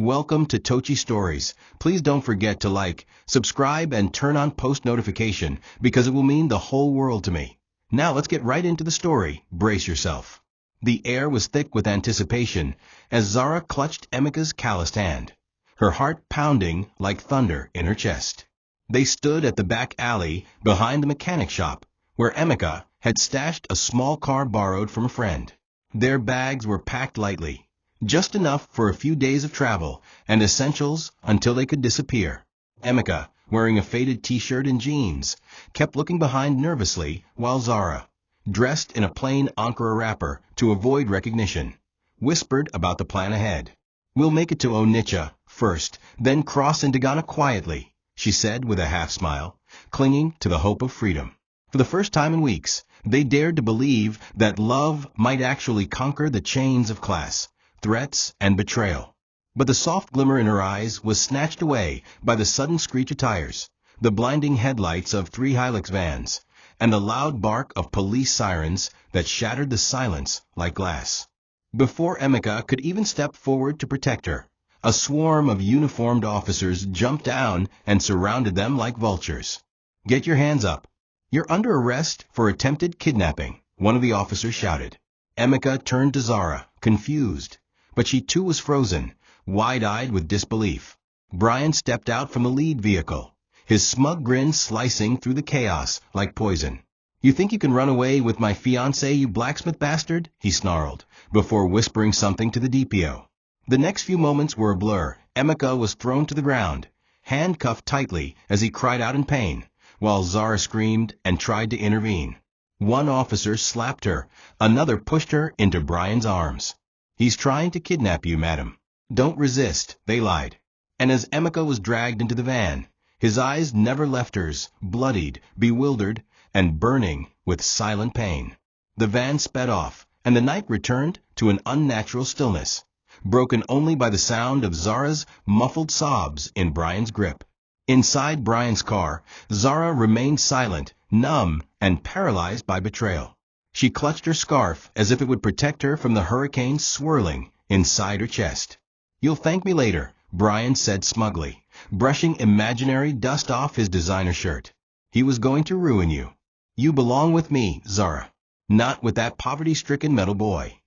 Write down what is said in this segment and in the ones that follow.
Welcome to TOCHI Stories. Please don't forget to like, subscribe, and turn on post notification because it will mean the whole world to me. Now let's get right into the story. Brace yourself. The air was thick with anticipation as Zara clutched Emeka's calloused hand, her heart pounding like thunder in her chest. They stood at the back alley behind the mechanic shop, where Emeka had stashed a small car borrowed from a friend. Their bags were packed lightly, just enough for a few days of travel and essentials until they could disappear. Emeka, wearing a faded t-shirt and jeans, kept looking behind nervously while Zara, dressed in a plain Ankara wrapper to avoid recognition, whispered about the plan ahead. "We'll make it to Onitsha first, then cross into Ghana quietly," she said with a half-smile, clinging to the hope of freedom. For the first time in weeks, they dared to believe that love might actually conquer the chains of class, threats, and betrayal. But the soft glimmer in her eyes was snatched away by the sudden screech of tires, the blinding headlights of 3 Hilux vans, and the loud bark of police sirens that shattered the silence like glass. Before Emeka could even step forward to protect her, a swarm of uniformed officers jumped down and surrounded them like vultures. "Get your hands up. You're under arrest for attempted kidnapping," one of the officers shouted. Emeka turned to Zara, confused, but she too was frozen, wide-eyed with disbelief. Brian stepped out from the lead vehicle, his smug grin slicing through the chaos like poison. "You think you can run away with my fiancé, you blacksmith bastard?" he snarled, before whispering something to the DPO. The next few moments were a blur. Emeka was thrown to the ground, handcuffed tightly as he cried out in pain, while Zara screamed and tried to intervene. One officer slapped her, another pushed her into Brian's arms. "He's trying to kidnap you, madam. Don't resist," they lied. And as Emeka was dragged into the van, his eyes never left hers, bloodied, bewildered, and burning with silent pain. The van sped off, and the night returned to an unnatural stillness, broken only by the sound of Zara's muffled sobs in Brian's grip. Inside Brian's car, Zara remained silent, numb, and paralyzed by betrayal. She clutched her scarf as if it would protect her from the hurricane swirling inside her chest. "You'll thank me later," Brian said smugly, brushing imaginary dust off his designer shirt. "He was going to ruin you. You belong with me, Zara, not with that poverty-stricken metal boy."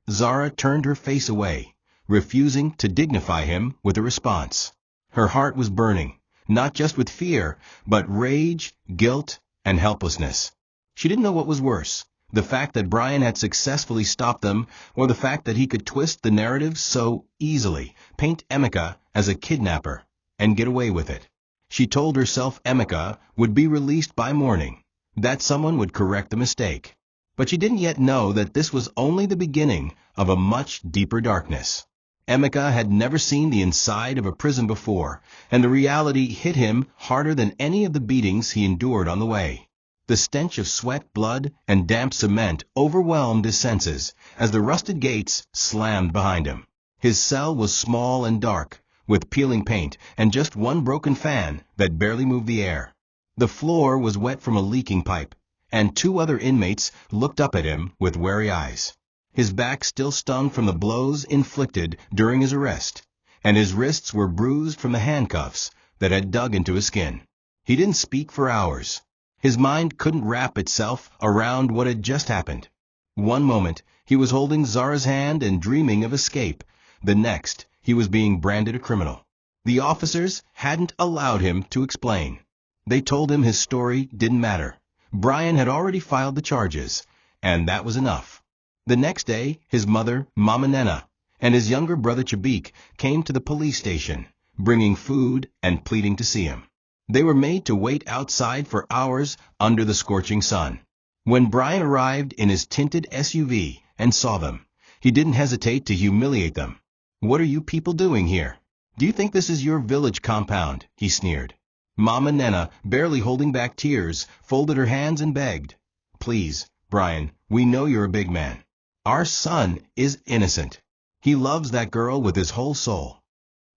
Zara turned her face away, refusing to dignify him with a response. Her heart was burning, not just with fear, but rage, guilt, and helplessness. She didn't know what was worse, the fact that Brian had successfully stopped them, or the fact that he could twist the narrative so easily, paint Emeka as a kidnapper, and get away with it. She told herself Emeka would be released by morning, that someone would correct the mistake. But she didn't yet know that this was only the beginning of a much deeper darkness. Emeka had never seen the inside of a prison before, and the reality hit him harder than any of the beatings he endured on the way. The stench of sweat, blood, and damp cement overwhelmed his senses as the rusted gates slammed behind him. His cell was small and dark, with peeling paint and just one broken fan that barely moved the air. The floor was wet from a leaking pipe, and 2 other inmates looked up at him with wary eyes. His back still stung from the blows inflicted during his arrest, and his wrists were bruised from the handcuffs that had dug into his skin. He didn't speak for hours. His mind couldn't wrap itself around what had just happened. One moment, he was holding Zara's hand and dreaming of escape. The next, he was being branded a criminal. The officers hadn't allowed him to explain. They told him his story didn't matter. Brian had already filed the charges, and that was enough. The next day, his mother, Mama Nena, and his younger brother Chabik came to the police station, bringing food and pleading to see him. They were made to wait outside for hours under the scorching sun. When Brian arrived in his tinted SUV and saw them, he didn't hesitate to humiliate them. "What are you people doing here? Do you think this is your village compound?" he sneered. Mama Nena, barely holding back tears, folded her hands and begged, "Please, Brian, we know you're a big man. Our son is innocent. He loves that girl with his whole soul."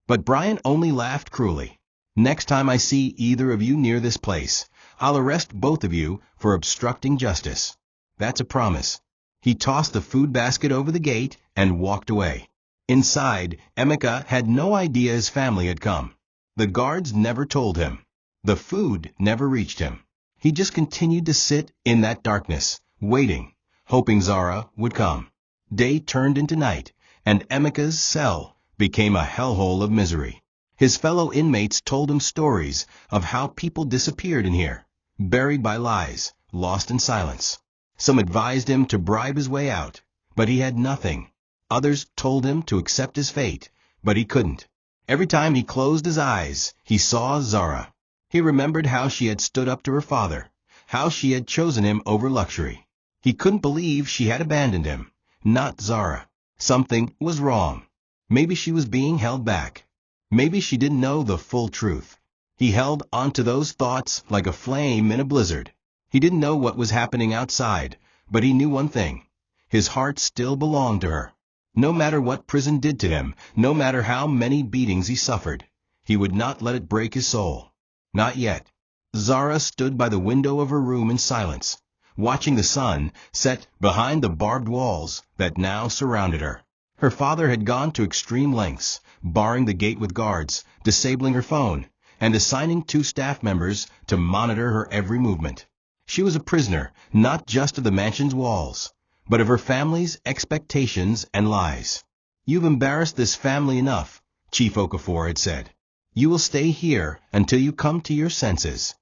But Brian only laughed cruelly. "Next time I see either of you near this place, I'll arrest both of you for obstructing justice. That's a promise." He tossed the food basket over the gate and walked away. Inside, Emeka had no idea his family had come. The guards never told him. The food never reached him. He just continued to sit in that darkness, waiting, hoping Zara would come. Day turned into night, and Emeka's cell became a hellhole of misery. His fellow inmates told him stories of how people disappeared in here, buried by lies, lost in silence. Some advised him to bribe his way out, but he had nothing. Others told him to accept his fate, but he couldn't. Every time he closed his eyes, he saw Zara. He remembered how she had stood up to her father, how she had chosen him over luxury. He couldn't believe she had abandoned him, not Zara. Something was wrong. Maybe she was being held back. Maybe she didn't know the full truth. He held onto those thoughts like a flame in a blizzard. He didn't know what was happening outside, but he knew one thing. His heart still belonged to her. No matter what prison did to him, no matter how many beatings he suffered, he would not let it break his soul. Not yet. Zara stood by the window of her room in silence, watching the sun set behind the barbed walls that now surrounded her. Her father had gone to extreme lengths, barring the gate with guards, disabling her phone, and assigning 2 staff members to monitor her every movement. She was a prisoner, not just of the mansion's walls, but of her family's expectations and lies. "You've embarrassed this family enough," Chief Okafor had said. "You will stay here until you come to your senses."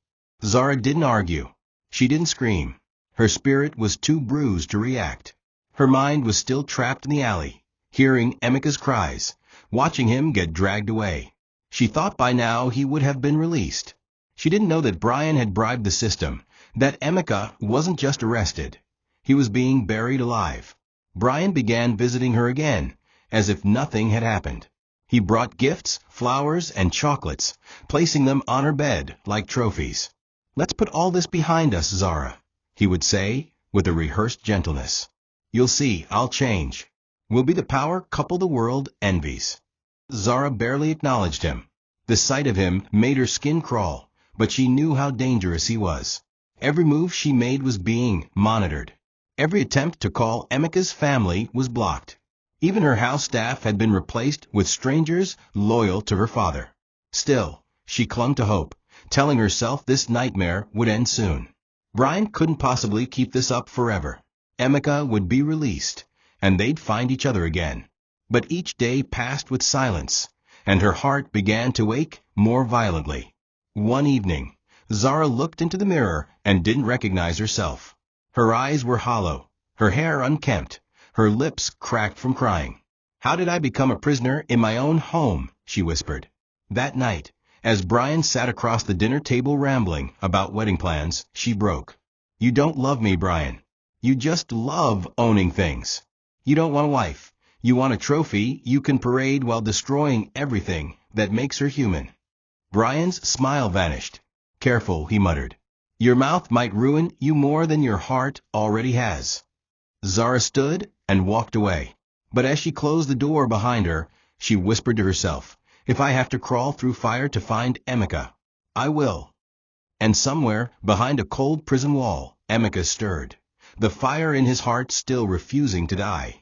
Zara didn't argue. She didn't scream. Her spirit was too bruised to react. Her mind was still trapped in the alley, hearing Emeka's cries, watching him get dragged away. She thought by now he would have been released. She didn't know that Brian had bribed the system, that Emeka wasn't just arrested. He was being buried alive. Brian began visiting her again, as if nothing had happened. He brought gifts, flowers, and chocolates, placing them on her bed like trophies. "Let's put all this behind us, Zara," he would say, with a rehearsed gentleness. "You'll see, I'll change. We'll be the power couple the world envies." Zara barely acknowledged him. The sight of him made her skin crawl, but she knew how dangerous he was. Every move she made was being monitored. Every attempt to call Emeka's family was blocked. Even her house staff had been replaced with strangers loyal to her father. Still, she clung to hope, telling herself this nightmare would end soon. Brian couldn't possibly keep this up forever. Emeka would be released, and they'd find each other again. But each day passed with silence, and her heart began to ache more violently. One evening, Zara looked into the mirror and didn't recognize herself. Her eyes were hollow, her hair unkempt, her lips cracked from crying. "How did I become a prisoner in my own home?" she whispered. That night, as Brian sat across the dinner table rambling about wedding plans, she broke. "You don't love me, Brian. You just love owning things. You don't want a wife. You want a trophy you can parade while destroying everything that makes her human." Brian's smile vanished. "Careful," he muttered. "Your mouth might ruin you more than your heart already has." Zara stood and walked away. But as she closed the door behind her, she whispered to herself, "If I have to crawl through fire to find Emeka, I will." And somewhere behind a cold prison wall, Emeka stirred, the fire in his heart still refusing to die.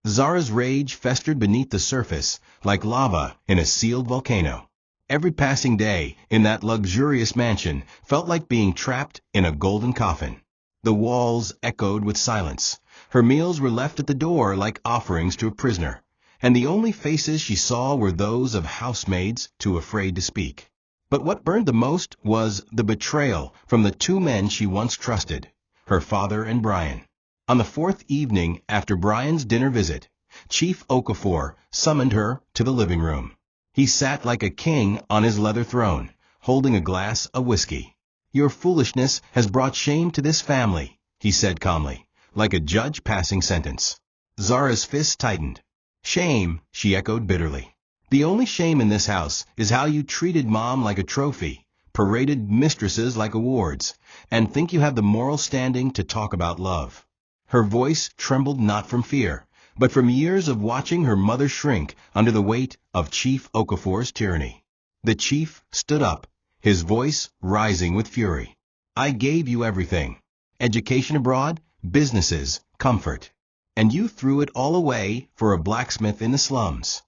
Zara's rage festered beneath the surface like lava in a sealed volcano. Every passing day in that luxurious mansion felt like being trapped in a golden coffin. The walls echoed with silence. Her meals were left at the door like offerings to a prisoner, and the only faces she saw were those of housemaids too afraid to speak. But what burned the most was the betrayal from the 2 men she once trusted, her father and Brian. On the 4th evening after Brian's dinner visit, Chief Okafor summoned her to the living room. He sat like a king on his leather throne, holding a glass of whiskey. "Your foolishness has brought shame to this family," he said calmly, like a judge passing sentence. Zara's fists tightened. "Shame," she echoed bitterly. "The only shame in this house is how you treated Mom like a trophy, paraded mistresses like awards, and think you have the moral standing to talk about love." Her voice trembled not from fear, but from years of watching her mother shrink under the weight of Chief Okafor's tyranny. The chief stood up, his voice rising with fury. "I gave you everything. Education abroad, businesses, comfort. and you threw it all away for a blacksmith in the slums."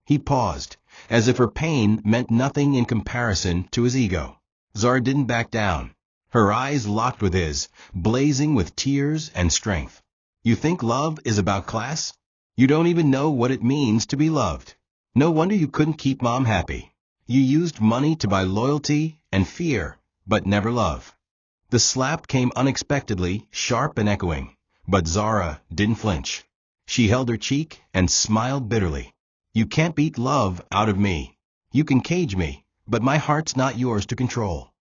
He paused, as if her pain meant nothing in comparison to his ego. Zara didn't back down. Her eyes locked with his, blazing with tears and strength. "You think love is about class? You don't even know what it means to be loved. No wonder you couldn't keep Mom happy. You used money to buy loyalty and fear, but never love." The slap came unexpectedly, sharp and echoing, but Zara didn't flinch. She held her cheek and smiled bitterly. "You can't beat love out of me. You can cage me, but my heart's not yours to control."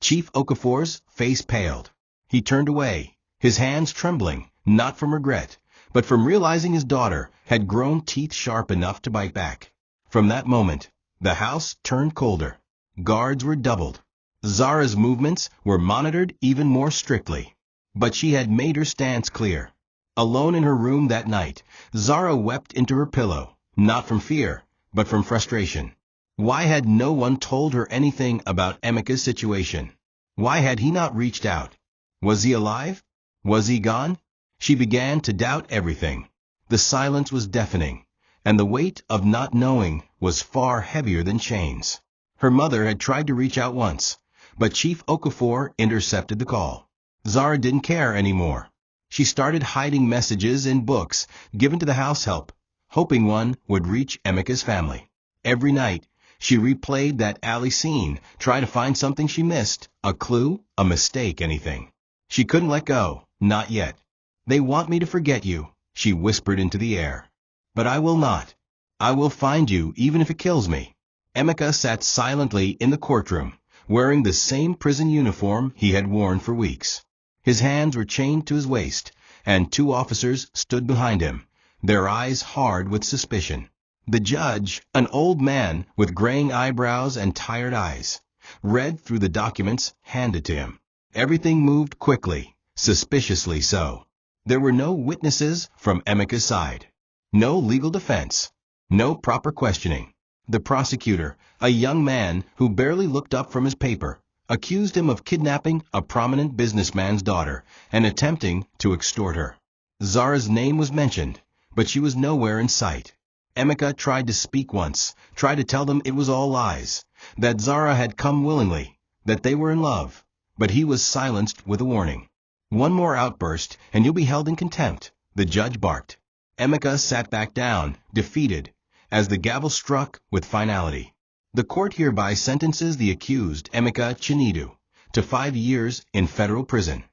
Chief Okafor's face paled. He turned away, his hands trembling, not from regret, but from realizing his daughter had grown teeth sharp enough to bite back. From that moment, the house turned colder. Guards were doubled. Zara's movements were monitored even more strictly. But she had made her stance clear. Alone in her room that night, Zara wept into her pillow, not from fear, but from frustration. Why had no one told her anything about Emeka's situation? Why had he not reached out? Was he alive? Was he gone? She began to doubt everything. The silence was deafening, and the weight of not knowing was far heavier than chains. Her mother had tried to reach out once, but Chief Okafor intercepted the call. Zara didn't care anymore. She started hiding messages in books given to the house help, hoping one would reach Emeka's family. Every night, she replayed that alley scene, trying to find something she missed, a clue, a mistake, anything. She couldn't let go, not yet. "They want me to forget you," she whispered into the air. "But I will not. I will find you even if it kills me." Emeka sat silently in the courtroom, wearing the same prison uniform he had worn for weeks. His hands were chained to his waist, and 2 officers stood behind him, their eyes hard with suspicion. The judge, an old man with graying eyebrows and tired eyes, read through the documents handed to him. Everything moved quickly, suspiciously so. There were no witnesses from Emeka's side, no legal defense, no proper questioning. The prosecutor, a young man who barely looked up from his paper, accused him of kidnapping a prominent businessman's daughter and attempting to extort her. Zara's name was mentioned, but she was nowhere in sight. Emeka tried to speak once, tried to tell them it was all lies, that Zara had come willingly, that they were in love, but he was silenced with a warning. "One more outburst, and you'll be held in contempt," the judge barked. Emeka sat back down, defeated, as the gavel struck with finality. "The court hereby sentences the accused, Emeka Chinedu, to 5 years in federal prison."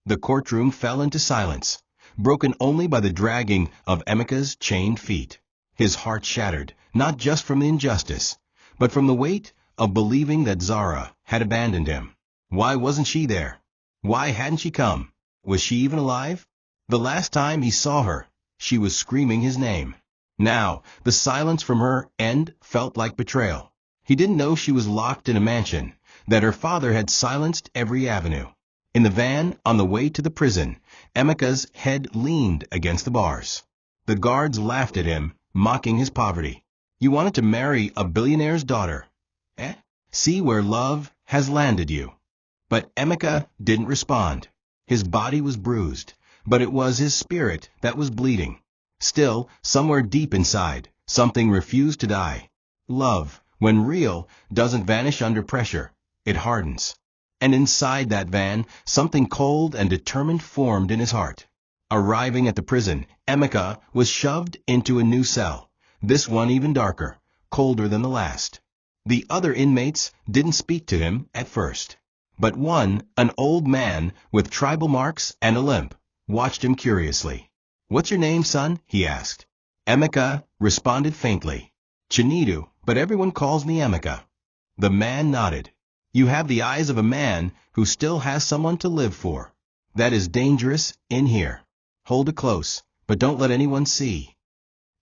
The courtroom fell into silence, broken only by the dragging of Emeka's chained feet. His heart shattered, not just from the injustice, but from the weight of believing that Zara had abandoned him. Why wasn't she there? Why hadn't she come? Was she even alive? The last time he saw her, she was screaming his name. Now, the silence from her end felt like betrayal. He didn't know she was locked in a mansion, that her father had silenced every avenue. In the van, on the way to the prison, Emeka's head leaned against the bars. The guards laughed at him, mocking his poverty. "You wanted to marry a billionaire's daughter. Eh? See where love has landed you." But Emeka didn't respond. His body was bruised, but it was his spirit that was bleeding. Still, somewhere deep inside, something refused to die. Love, when real, doesn't vanish under pressure. It hardens. And inside that van, something cold and determined formed in his heart. Arriving at the prison, Emeka was shoved into a new cell, this one even darker, colder than the last. The other inmates didn't speak to him at first, but one, an old man with tribal marks and a limp, watched him curiously. "What's your name, son?" he asked. Emeka responded faintly. "Chinedu, but everyone calls me Emeka." The man nodded. "You have the eyes of a man who still has someone to live for. That is dangerous in here. Hold it close, but don't let anyone see."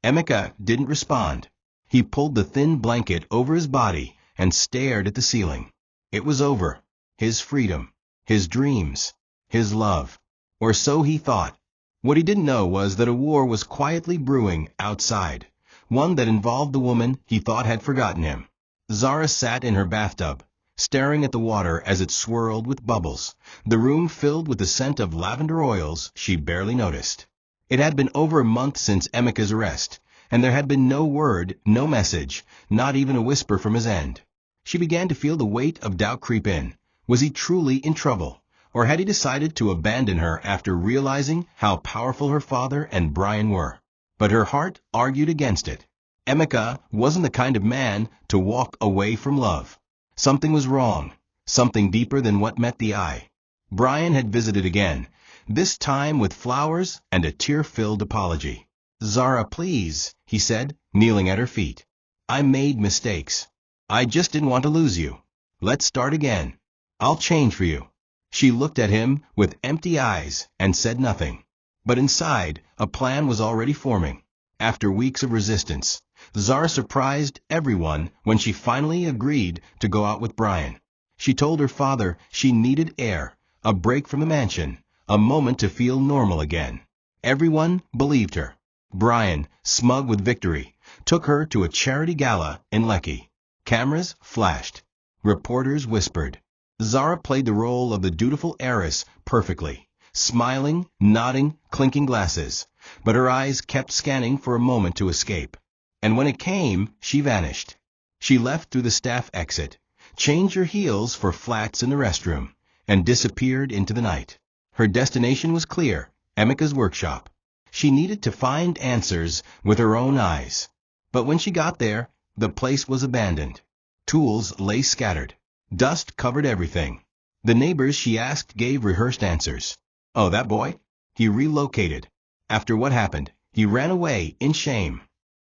Emeka didn't respond. He pulled the thin blanket over his body and stared at the ceiling. It was over. His freedom, his dreams, his love. Or so he thought. What he didn't know was that a war was quietly brewing outside, one that involved the woman he thought had forgotten him. Zara sat in her bathtub, staring at the water as it swirled with bubbles, the room filled with the scent of lavender oils she barely noticed. It had been over a month since Emeka's arrest, and there had been no word, no message, not even a whisper from his end. She began to feel the weight of doubt creep in. Was he truly in trouble, or had he decided to abandon her after realizing how powerful her father and Brian were? But her heart argued against it. Emeka wasn't the kind of man to walk away from love. Something was wrong, something deeper than what met the eye. Brian had visited again, this time with flowers and a tear-filled apology. "Zara, please," he said, kneeling at her feet. "I made mistakes. I just didn't want to lose you. Let's start again. I'll change for you." She looked at him with empty eyes and said nothing. But inside, a plan was already forming. After weeks of resistance, Zara surprised everyone when she finally agreed to go out with Brian. She told her father she needed air, a break from the mansion, a moment to feel normal again. Everyone believed her. Brian, smug with victory, took her to a charity gala in Lekki. Cameras flashed. Reporters whispered. Zara played the role of the dutiful heiress perfectly, smiling, nodding, clinking glasses, but her eyes kept scanning for a moment to escape. And when it came, she vanished. She left through the staff exit, changed her heels for flats in the restroom, and disappeared into the night. Her destination was clear, Emeka's workshop. She needed to find answers with her own eyes. But when she got there, the place was abandoned. Tools lay scattered. Dust covered everything. The neighbors she asked gave rehearsed answers. "Oh, that boy? He relocated. After what happened, he ran away in shame."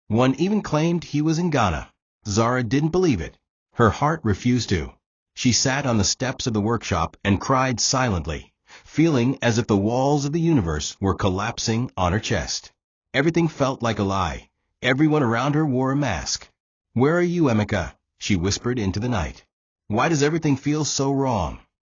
One even claimed he was in Ghana. Zara didn't believe it. Her heart refused to. She sat on the steps of the workshop and cried silently, feeling as if the walls of the universe were collapsing on her chest. Everything felt like a lie. Everyone around her wore a mask. "Where are you, Emeka?" she whispered into the night. "Why does everything feel so wrong?"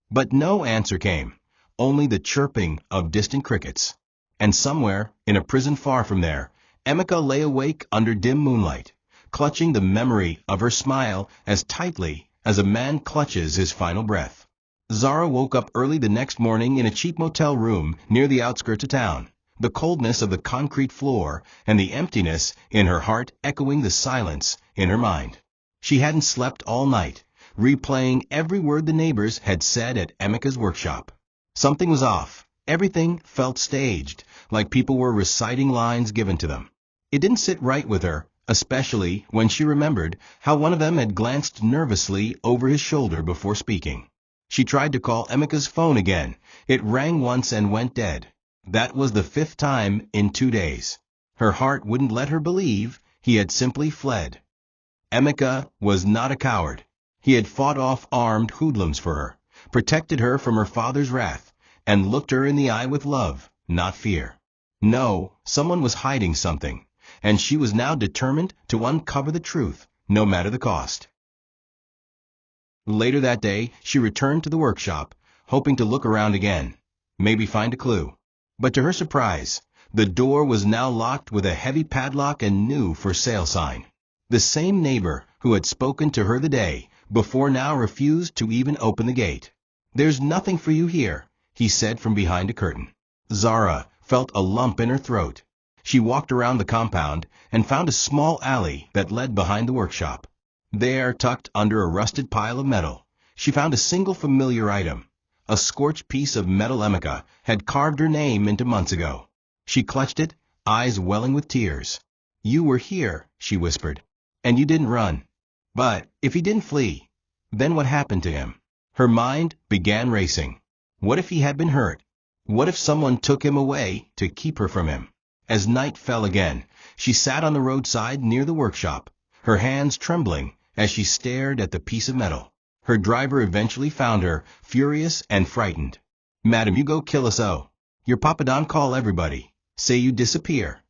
But no answer came, only the chirping of distant crickets. And somewhere, in a prison far from there, Emeka lay awake under dim moonlight, clutching the memory of her smile as tightly as a man clutches his final breath. Zara woke up early the next morning in a cheap motel room near the outskirts of town, the coldness of the concrete floor and the emptiness in her heart echoing the silence in her mind. She hadn't slept all night, replaying every word the neighbors had said at Emeka's workshop. Something was off. Everything felt staged, like people were reciting lines given to them. It didn't sit right with her, especially when she remembered how one of them had glanced nervously over his shoulder before speaking. She tried to call Emeka's phone again. It rang once and went dead. That was the 5th time in 2 days. Her heart wouldn't let her believe he had simply fled. Emeka was not a coward. He had fought off armed hoodlums for her, protected her from her father's wrath, and looked her in the eye with love, not fear. No, someone was hiding something, and she was now determined to uncover the truth, no matter the cost. Later that day, she returned to the workshop, hoping to look around again, maybe find a clue. But to her surprise, the door was now locked with a heavy padlock and new for sale sign. The same neighbor who had spoken to her the day before now refused to even open the gate. "There's nothing for you here," he said from behind a curtain. Zara felt a lump in her throat. She walked around the compound and found a small alley that led behind the workshop. There, tucked under a rusted pile of metal, she found a single familiar item, a scorched piece of metal Emeka had carved her name into months ago. She clutched it, eyes welling with tears. "You were here," she whispered, "and you didn't run. But if he didn't flee, then what happened to him?" Her mind began racing. What if he had been hurt? What if someone took him away to keep her from him? As night fell again, she sat on the roadside near the workshop, her hands trembling as she stared at the piece of metal. Her driver eventually found her, furious and frightened. "Madam, you go kill us oh. Your Papa Don call everybody. Say you disappear."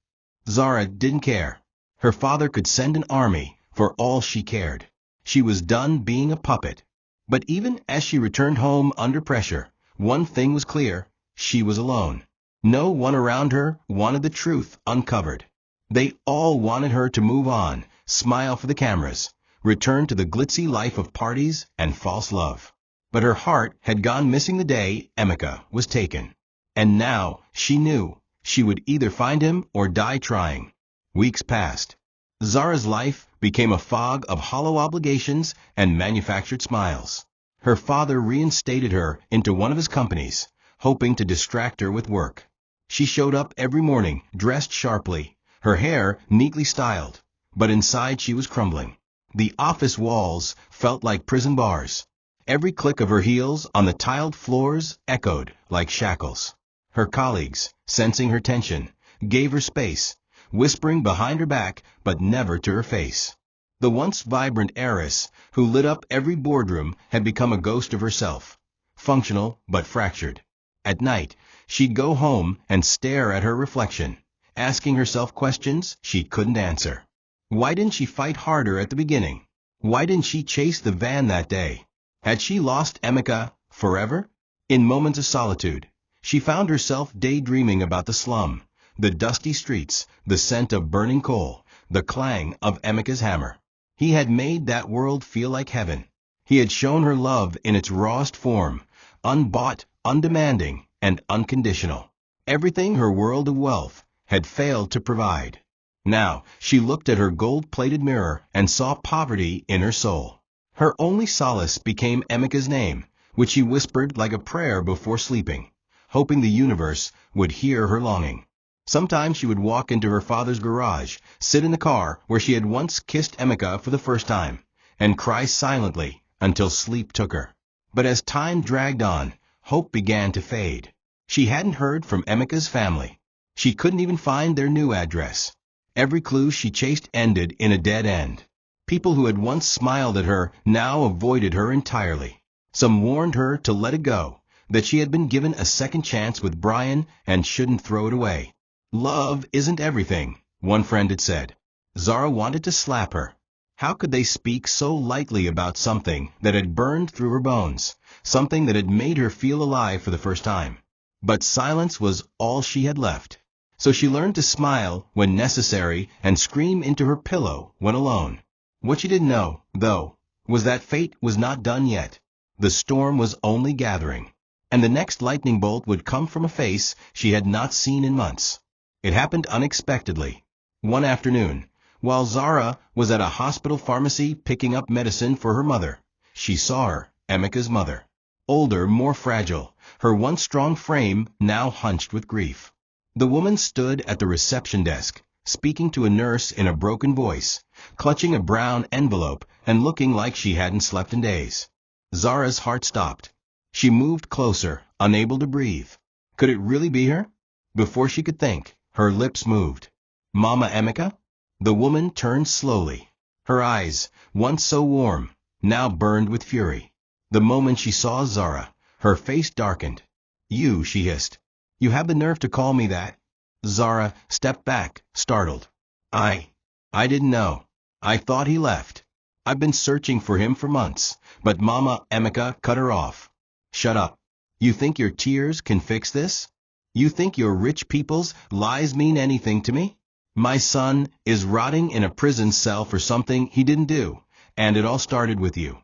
Zara didn't care. Her father could send an army for all she cared. She was done being a puppet. But even as she returned home under pressure, one thing was clear: she was alone. No one around her wanted the truth uncovered. They all wanted her to move on, smile for the cameras, return to the glitzy life of parties and false love. But her heart had gone missing the day Emeka was taken. And now she knew She would either find him or die trying. Weeks passed. Zara's life became a fog of hollow obligations and manufactured smiles. Her father reinstated her into one of his companies, hoping to distract her with work. She showed up every morning, dressed sharply, her hair neatly styled, but inside she was crumbling. The office walls felt like prison bars. Every click of her heels on the tiled floors echoed like shackles. Her colleagues, sensing her tension, gave her space, whispering behind her back but never to her face. The once vibrant heiress who lit up every boardroom had become a ghost of herself, functional but fractured. At night, she'd go home and stare at her reflection, asking herself questions she couldn't answer. Why didn't she fight harder at the beginning? Why didn't she chase the van that day? Had she lost Emeka forever? In moments of solitude, she found herself daydreaming about the slum, the dusty streets, the scent of burning coal, the clang of Emeka's hammer. He had made that world feel like heaven. He had shown her love in its rawest form, unbought, undemanding, and unconditional. Everything her world of wealth had failed to provide. Now, she looked at her gold-plated mirror and saw poverty in her soul. Her only solace became Emeka's name, which she whispered like a prayer before sleeping, hoping the universe would hear her longing. Sometimes she would walk into her father's garage, sit in the car where she had once kissed Emeka for the first time, and cry silently until sleep took her. But as time dragged on, hope began to fade. She hadn't heard from Emeka's family. She couldn't even find their new address. Every clue she chased ended in a dead end. People who had once smiled at her now avoided her entirely. Some warned her to let it go, that she had been given a second chance with Brian and shouldn't throw it away. Love isn't everything, one friend had said. Zara wanted to slap her. How could they speak so lightly about something that had burned through her bones, something that had made her feel alive for the first time? But silence was all she had left. So she learned to smile when necessary and scream into her pillow when alone. What she didn't know, though, was that fate was not done yet. The storm was only gathering, and the next lightning bolt would come from a face she had not seen in months. It happened unexpectedly. One afternoon, while Zara was at a hospital pharmacy picking up medicine for her mother, she saw her, Emeka's mother. Older, more fragile, her once strong frame now hunched with grief. The woman stood at the reception desk, speaking to a nurse in a broken voice, clutching a brown envelope and looking like she hadn't slept in days. Zara's heart stopped. She moved closer, unable to breathe. Could it really be her? Before she could think, her lips moved. Mama Emeka? The woman turned slowly. Her eyes, once so warm, now burned with fury. The moment she saw Zara, her face darkened. "You," she hissed. "You have the nerve to call me that?" Zara stepped back, startled. I didn't know. I thought he left. I've been searching for him for months, but Mama Emeka cut her off. "Shut up. You think your tears can fix this? You think your rich people's lies mean anything to me? My son is rotting in a prison cell for something he didn't do, and it all started with you."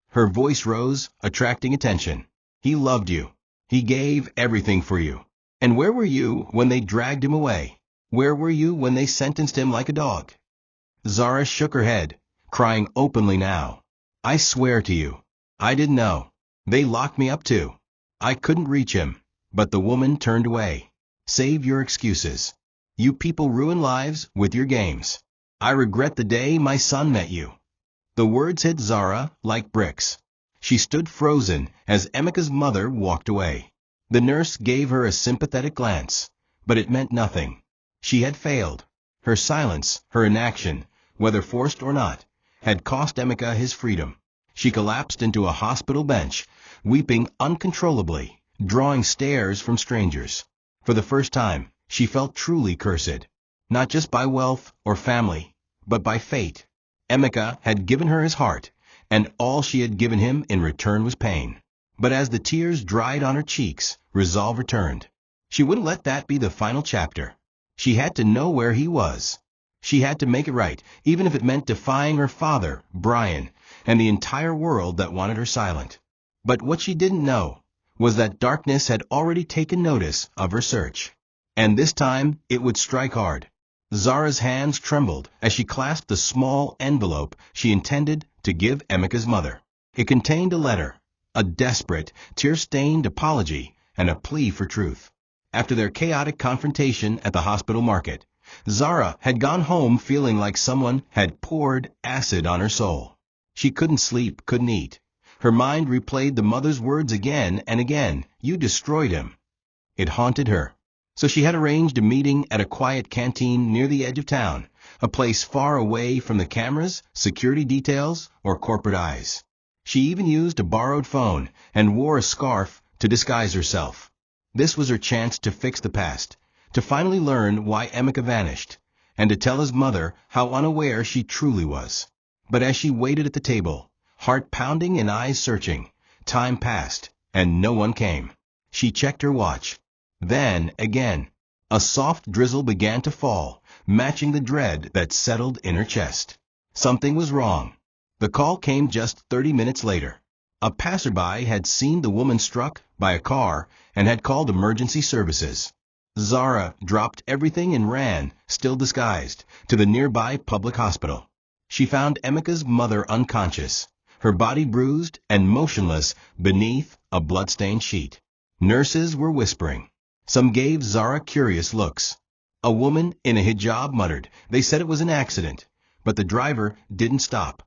Her voice rose, attracting attention. "He loved you. He gave everything for you. And where were you when they dragged him away? Where were you when they sentenced him like a dog?" Zara shook her head, crying openly now. "I swear to you, I didn't know. They locked me up too. I couldn't reach him." But the woman turned away. "Save your excuses. You people ruin lives with your games. I regret the day my son met you." The words hit Zara like bricks. She stood frozen as Emeka's mother walked away. The nurse gave her a sympathetic glance, but it meant nothing. She had failed. Her silence, her inaction, whether forced or not, had cost Emeka his freedom. She collapsed into a hospital bench, weeping uncontrollably, drawing stares from strangers. For the first time, she felt truly cursed, not just by wealth or family, but by fate. Emeka had given her his heart, and all she had given him in return was pain. But as the tears dried on her cheeks, resolve returned. She wouldn't let that be the final chapter. She had to know where he was. She had to make it right, even if it meant defying her father, Brian, and the entire world that wanted her silent. But what she didn't know was that darkness had already taken notice of her search. And this time, it would strike hard. Zara's hands trembled as she clasped the small envelope she intended to give Emeka's mother. It contained a letter, a desperate, tear-stained apology, and a plea for truth. After their chaotic confrontation at the hospital market, Zara had gone home feeling like someone had poured acid on her soul. She couldn't sleep, couldn't eat. Her mind replayed the mother's words again and again. "You destroyed him." It haunted her. So she had arranged a meeting at a quiet canteen near the edge of town, a place far away from the cameras, security details, or corporate eyes. She even used a borrowed phone and wore a scarf to disguise herself. This was her chance to fix the past, to finally learn why Emeka vanished, and to tell his mother how unaware she truly was. But as she waited at the table, heart pounding and eyes searching, time passed, and no one came. She checked her watch. Then, again, a soft drizzle began to fall, matching the dread that settled in her chest. Something was wrong. The call came just 30 minutes later. A passerby had seen the woman struck by a car and had called emergency services. Zara dropped everything and ran, still disguised, to the nearby public hospital. She found Emeka's mother unconscious, her body bruised and motionless beneath a blood-stained sheet. Nurses were whispering. Some gave Zara curious looks. A woman in a hijab muttered. They said it was an accident, but the driver didn't stop.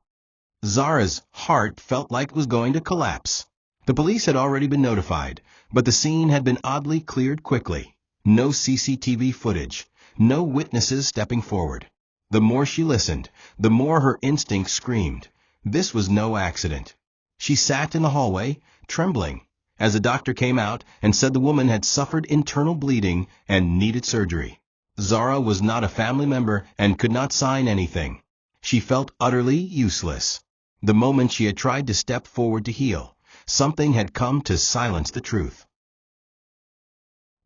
Zara's heart felt like it was going to collapse. The police had already been notified, but the scene had been oddly cleared quickly. No CCTV footage, no witnesses stepping forward. The more she listened, the more her instinct screamed. This was no accident. She sat in the hallway, trembling, as a doctor came out and said the woman had suffered internal bleeding and needed surgery. Zara was not a family member and could not sign anything. She felt utterly useless. The moment she had tried to step forward to heal, something had come to silence the truth.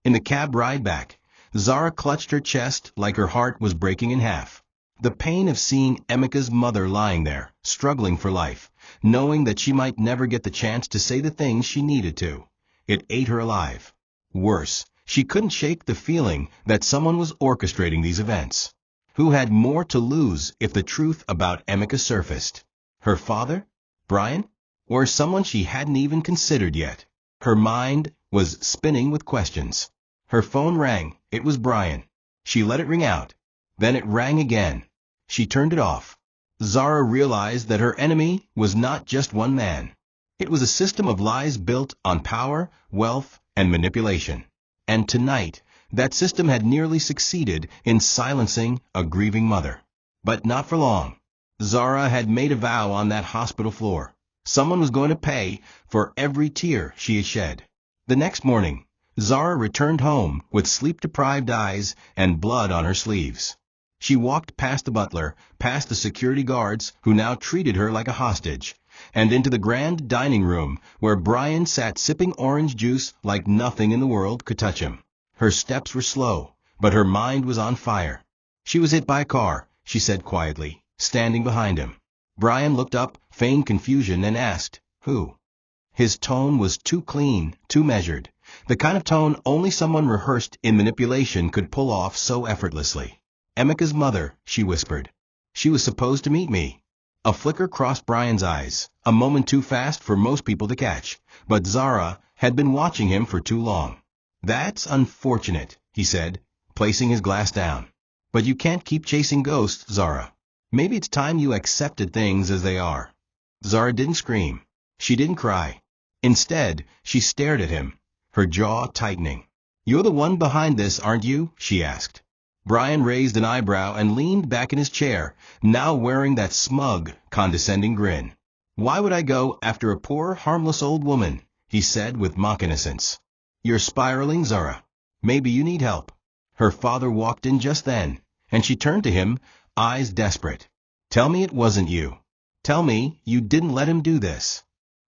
In the cab ride back, Zara clutched her chest like her heart was breaking in half. The pain of seeing Emeka's mother lying there, struggling for life, knowing that she might never get the chance to say the things she needed to. It ate her alive. Worse, she couldn't shake the feeling that someone was orchestrating these events. Who had more to lose if the truth about Emeka surfaced? Her father? Brian? Or someone she hadn't even considered yet? Her mind was spinning with questions. Her phone rang. It was Brian. She let it ring out. Then it rang again. She turned it off. Zara realized that her enemy was not just one man. It was a system of lies built on power, wealth, and manipulation. And tonight, that system had nearly succeeded in silencing a grieving mother. But not for long. Zara had made a vow on that hospital floor. Someone was going to pay for every tear she had shed. The next morning, Zara returned home with sleep-deprived eyes and blood on her sleeves. She walked past the butler, past the security guards who now treated her like a hostage, and into the grand dining room where Brian sat sipping orange juice like nothing in the world could touch him. Her steps were slow, but her mind was on fire. She was hit by a car, she said quietly, standing behind him. Brian looked up, feigned confusion, and asked, "Who?" His tone was too clean, too measured, the kind of tone only someone rehearsed in manipulation could pull off so effortlessly. "Emeka's mother," she whispered. "She was supposed to meet me." A flicker crossed Brian's eyes, a moment too fast for most people to catch, but Zara had been watching him for too long. "That's unfortunate," he said, placing his glass down. "But you can't keep chasing ghosts, Zara. Maybe it's time you accepted things as they are." Zara didn't scream. She didn't cry. Instead, she stared at him, her jaw tightening. "You're the one behind this, aren't you?" she asked. Brian raised an eyebrow and leaned back in his chair, now wearing that smug, condescending grin. "Why would I go after a poor, harmless old woman?" he said with mock innocence. "You're spiraling, Zara. Maybe you need help." Her father walked in just then, and she turned to him, eyes desperate. "Tell me it wasn't you. Tell me you didn't let him do this."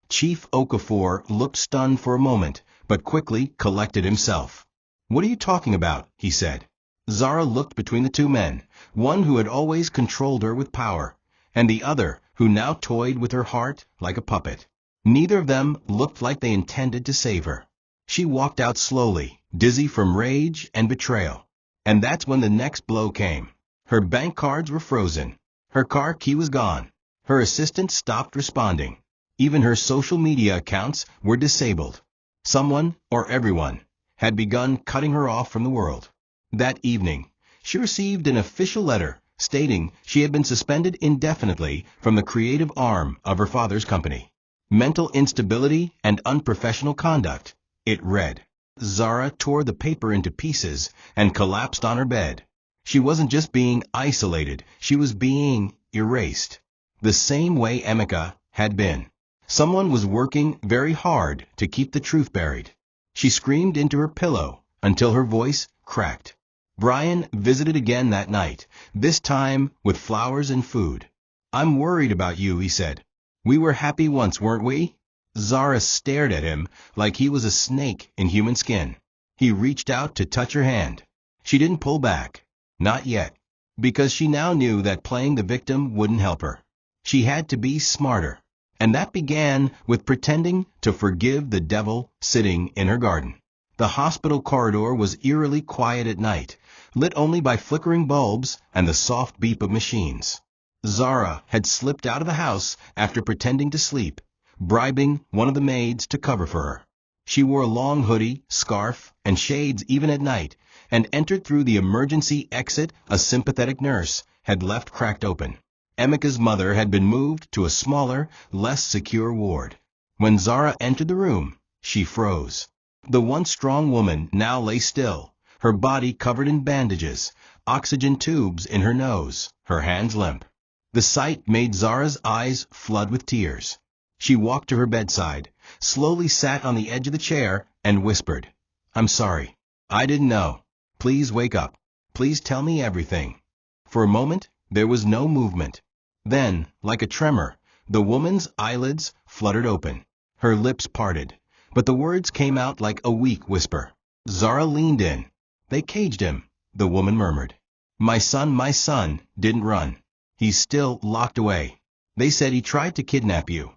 Chief Okafor looked stunned for a moment, but quickly collected himself. "What are you talking about?" he said. Zara looked between the two men, one who had always controlled her with power, and the other who now toyed with her heart like a puppet. Neither of them looked like they intended to save her. She walked out slowly, dizzy from rage and betrayal. And that's when the next blow came. Her bank cards were frozen. Her car key was gone. Her assistant stopped responding. Even her social media accounts were disabled. Someone, or everyone, had begun cutting her off from the world. That evening, she received an official letter stating she had been suspended indefinitely from the creative arm of her father's company. Mental instability and unprofessional conduct, it read. Zara tore the paper into pieces and collapsed on her bed. She wasn't just being isolated, she was being erased. The same way Emeka had been. Someone was working very hard to keep the truth buried. She screamed into her pillow until her voice cracked. Brian visited again that night, this time with flowers and food. "I'm worried about you," he said. "We were happy once, weren't we?" Zara stared at him like he was a snake in human skin. He reached out to touch her hand. She didn't pull back. Not yet. Because she now knew that playing the victim wouldn't help her. She had to be smarter. And that began with pretending to forgive the devil sitting in her garden. The hospital corridor was eerily quiet at night, lit only by flickering bulbs and the soft beep of machines. Zara had slipped out of the house after pretending to sleep, bribing one of the maids to cover for her. She wore a long hoodie, scarf, and shades even at night, and entered through the emergency exit a sympathetic nurse had left cracked open. Emeka's mother had been moved to a smaller, less secure ward. When Zara entered the room, she froze. The once strong woman now lay still, her body covered in bandages, oxygen tubes in her nose, her hands limp. The sight made Zara's eyes flood with tears. She walked to her bedside, slowly sat on the edge of the chair, and whispered, "I'm sorry. I didn't know. Please wake up. Please tell me everything." For a moment, there was no movement. Then, like a tremor, the woman's eyelids fluttered open. Her lips parted, but the words came out like a weak whisper. Zara leaned in. "They caged him," the woman murmured. My son didn't run. He's still locked away. They said he tried to kidnap you."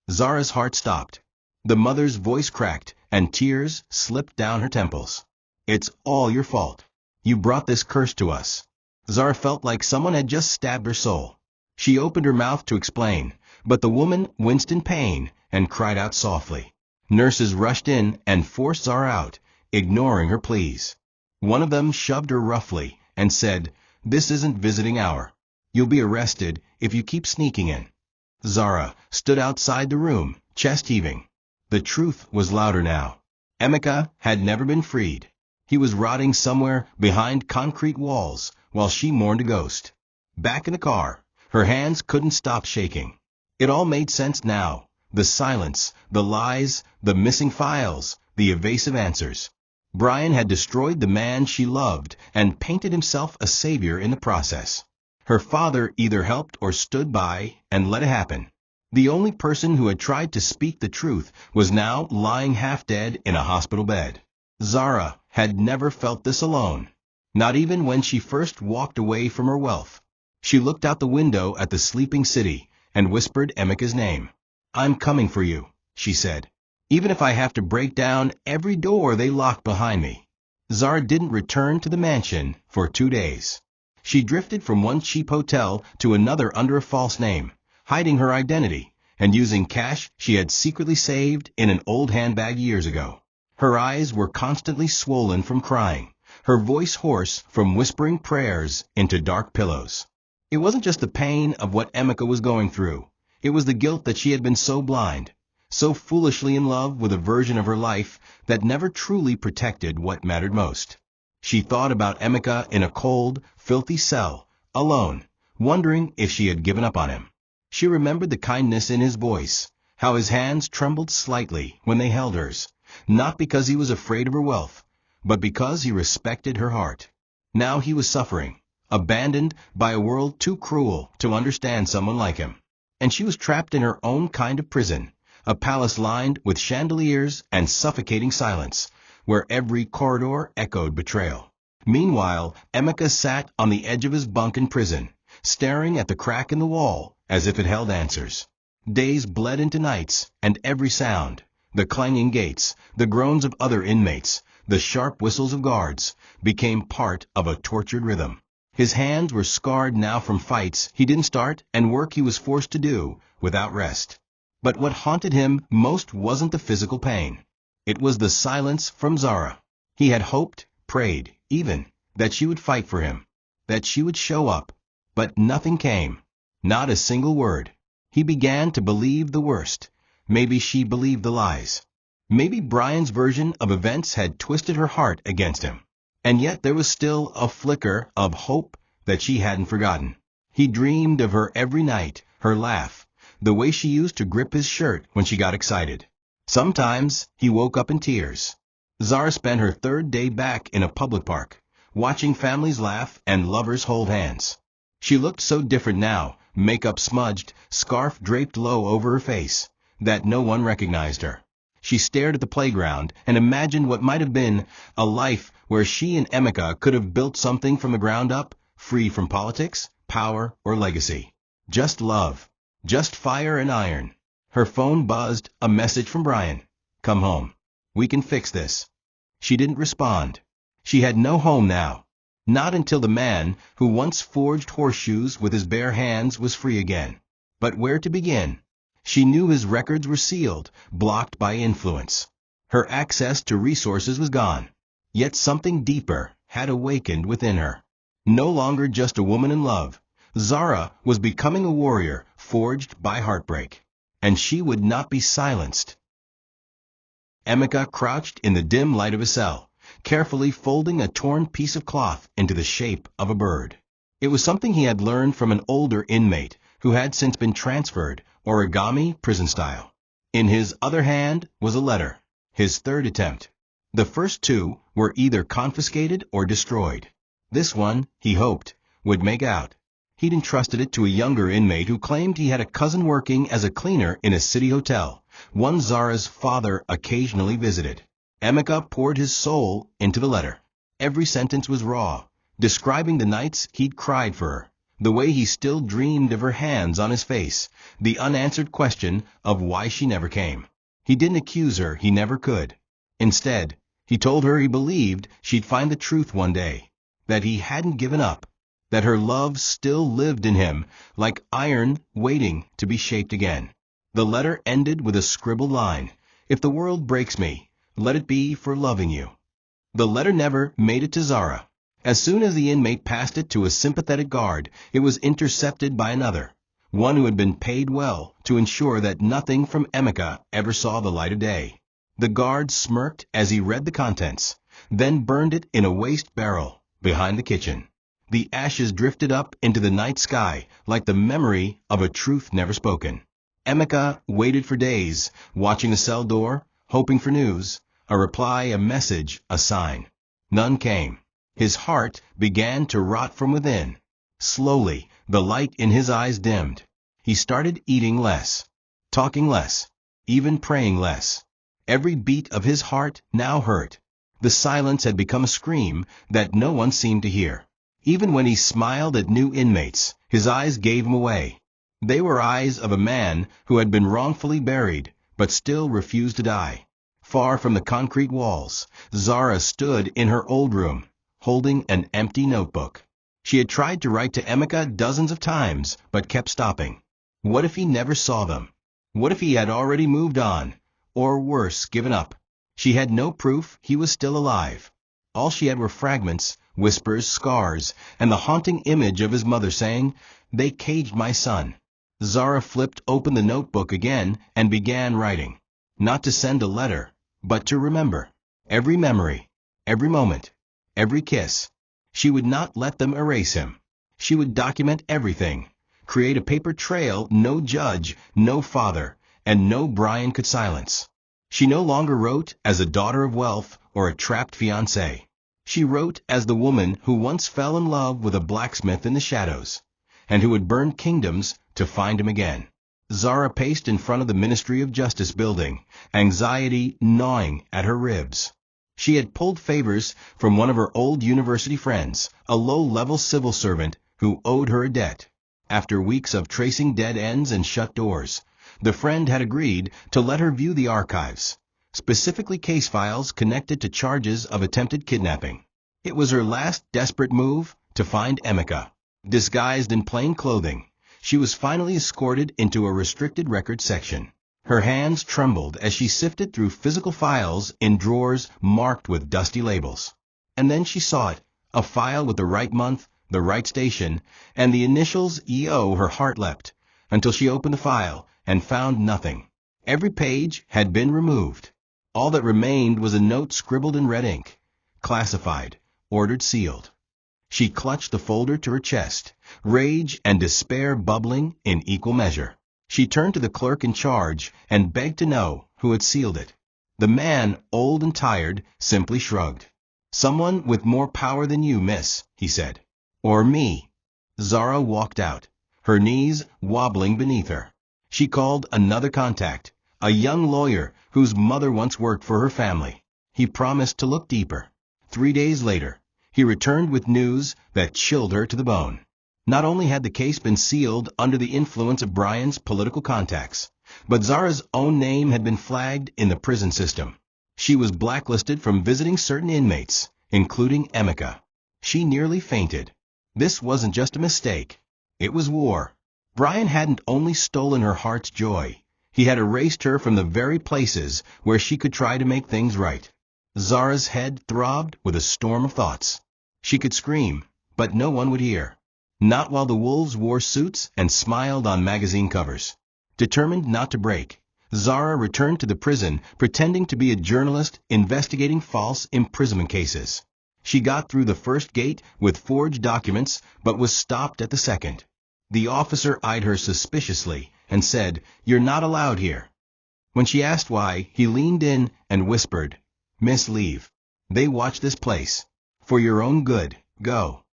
Zara's heart stopped. The mother's voice cracked, and tears slipped down her temples. "It's all your fault. You brought this curse to us." Zara felt like someone had just stabbed her soul. She opened her mouth to explain, but the woman winced in pain and cried out softly. Nurses rushed in and forced Zara out, ignoring her pleas. One of them shoved her roughly and said, "This isn't visiting hour. You'll be arrested if you keep sneaking in." Zara stood outside the room, chest heaving. The truth was louder now. Emeka had never been freed. He was rotting somewhere behind concrete walls while she mourned a ghost. Back in the car, her hands couldn't stop shaking. It all made sense now. The silence, the lies, the missing files, the evasive answers. Brian had destroyed the man she loved and painted himself a savior in the process. Her father either helped or stood by and let it happen. The only person who had tried to speak the truth was now lying half dead in a hospital bed. Zara had never felt this alone, not even when she first walked away from her wealth. She looked out the window at the sleeping city and whispered Emeka's name. "I'm coming for you," she said, "even if I have to break down every door they locked behind me." Zara didn't return to the mansion for 2 days. She drifted from one cheap hotel to another under a false name, hiding her identity and using cash she had secretly saved in an old handbag years ago. Her eyes were constantly swollen from crying, her voice hoarse from whispering prayers into dark pillows. It wasn't just the pain of what Emeka was going through. It was the guilt that she had been so blind, so foolishly in love with a version of her life that never truly protected what mattered most. She thought about Emeka in a cold, filthy cell, alone, wondering if she had given up on him. She remembered the kindness in his voice, how his hands trembled slightly when they held hers, not because he was afraid of her wealth, but because he respected her heart. Now he was suffering, abandoned by a world too cruel to understand someone like him. And she was trapped in her own kind of prison, a palace lined with chandeliers and suffocating silence, where every corridor echoed betrayal. Meanwhile, Emeka sat on the edge of his bunk in prison, staring at the crack in the wall as if it held answers. Days bled into nights, and every sound, The clanging gates, the groans of other inmates, the sharp whistles of guards, became part of a tortured rhythm. His hands were scarred now from fights he didn't start and work he was forced to do without rest. But what haunted him most wasn't the physical pain. It was the silence from Zara. He had hoped, prayed, even, that she would fight for him, that she would show up. But nothing came. Not a single word. He began to believe the worst. Maybe she believed the lies. Maybe Brian's version of events had twisted her heart against him. And yet there was still a flicker of hope that she hadn't forgotten. He dreamed of her every night, her laugh, the way she used to grip his shirt when she got excited. Sometimes he woke up in tears. Zara spent her third day back in a public park, watching families laugh and lovers hold hands. She looked so different now, makeup smudged, scarf draped low over her face, that no one recognized her. She stared at the playground and imagined what might have been a life where she and Emeka could have built something from the ground up, free from politics, power, or legacy. Just love. Just fire and iron. Her phone buzzed, a message from Brian. "Come home. We can fix this." She didn't respond. She had no home now. Not until the man who once forged horseshoes with his bare hands was free again. But where to begin? She knew his records were sealed, blocked by influence. Her access to resources was gone. Yet something deeper had awakened within her. No longer just a woman in love, Zara was becoming a warrior forged by heartbreak. And she would not be silenced. Emeka crouched in the dim light of his cell, carefully folding a torn piece of cloth into the shape of a bird. It was something he had learned from an older inmate who had since been transferred, origami prison style. In his other hand was a letter, his third attempt. The first two were either confiscated or destroyed. This one, he hoped, would make out. He'd entrusted it to a younger inmate who claimed he had a cousin working as a cleaner in a city hotel, one Zara's father occasionally visited. Emeka poured his soul into the letter. Every sentence was raw, describing the nights he'd cried for her, the way he still dreamed of her hands on his face, the unanswered question of why she never came. He didn't accuse her, he never could. Instead, he told her he believed she'd find the truth one day, that he hadn't given up, that her love still lived in him, like iron waiting to be shaped again. The letter ended with a scribbled line, "If the world breaks me, let it be for loving you." The letter never made it to Zara. As soon as the inmate passed it to a sympathetic guard, it was intercepted by another, one who had been paid well to ensure that nothing from Emeka ever saw the light of day. The guard smirked as he read the contents, then burned it in a waste barrel behind the kitchen. The ashes drifted up into the night sky like the memory of a truth never spoken. Emeka waited for days, watching the cell door, hoping for news, a reply, a message, a sign. None came. His heart began to rot from within. Slowly, the light in his eyes dimmed. He started eating less, talking less, even praying less. Every beat of his heart now hurt. The silence had become a scream that no one seemed to hear. Even when he smiled at new inmates, his eyes gave him away. They were eyes of a man who had been wrongfully buried, but still refused to die. Far from the concrete walls, Zara stood in her old room, holding an empty notebook. She had tried to write to Emeka dozens of times, but kept stopping. What if he never saw them? What if he had already moved on, or worse, given up? She had no proof he was still alive. All she had were fragments, whispers, scars, and the haunting image of his mother saying, "They caged my son." Zara flipped open the notebook again and began writing. Not to send a letter, but to remember. Every memory, every moment, every kiss. She would not let them erase him. She would document everything, create a paper trail no judge, no father, and no Brian could silence. She no longer wrote as a daughter of wealth or a trapped fiancé. She wrote as the woman who once fell in love with a blacksmith in the shadows, and who would burn kingdoms to find him again. Zara paced in front of the Ministry of Justice building, anxiety gnawing at her ribs. She had pulled favors from one of her old university friends, a low-level civil servant who owed her a debt. After weeks of tracing dead ends and shut doors, The friend had agreed to let her view the archives, specifically case files connected to charges of attempted kidnapping. It was her last desperate move to find Emeka. Disguised in plain clothing, she was finally escorted into a restricted records section. Her hands trembled as she sifted through physical files in drawers marked with dusty labels. And then she saw it, a file with the right month, the right station, and the initials EO. Her heart leapt, until she opened the file and found nothing. Every page had been removed. All that remained was a note scribbled in red ink. Classified, ordered sealed. She clutched the folder to her chest, rage and despair bubbling in equal measure. She turned to the clerk in charge and begged to know who had sealed it. The man, old and tired, simply shrugged. "Someone with more power than you, miss," he said. "Or me." Zara walked out, her knees wobbling beneath her. She called another contact, a young lawyer whose mother once worked for her family. He promised to look deeper. 3 days later, he returned with news that chilled her to the bone. Not only had the case been sealed under the influence of Brian's political contacts, but Zara's own name had been flagged in the prison system. She was blacklisted from visiting certain inmates, including Emeka. She nearly fainted. This wasn't just a mistake. It was war. Brian hadn't only stolen her heart's joy, he had erased her from the very places where she could try to make things right. Zara's head throbbed with a storm of thoughts. She could scream, but no one would hear. Not while the wolves wore suits and smiled on magazine covers. Determined not to break, Zara returned to the prison pretending to be a journalist investigating false imprisonment cases. She got through the first gate with forged documents but was stopped at the second. The officer eyed her suspiciously and said, "You're not allowed here." When she asked why, he leaned in and whispered, "Miss, leave. They watch this place. For your own good, go."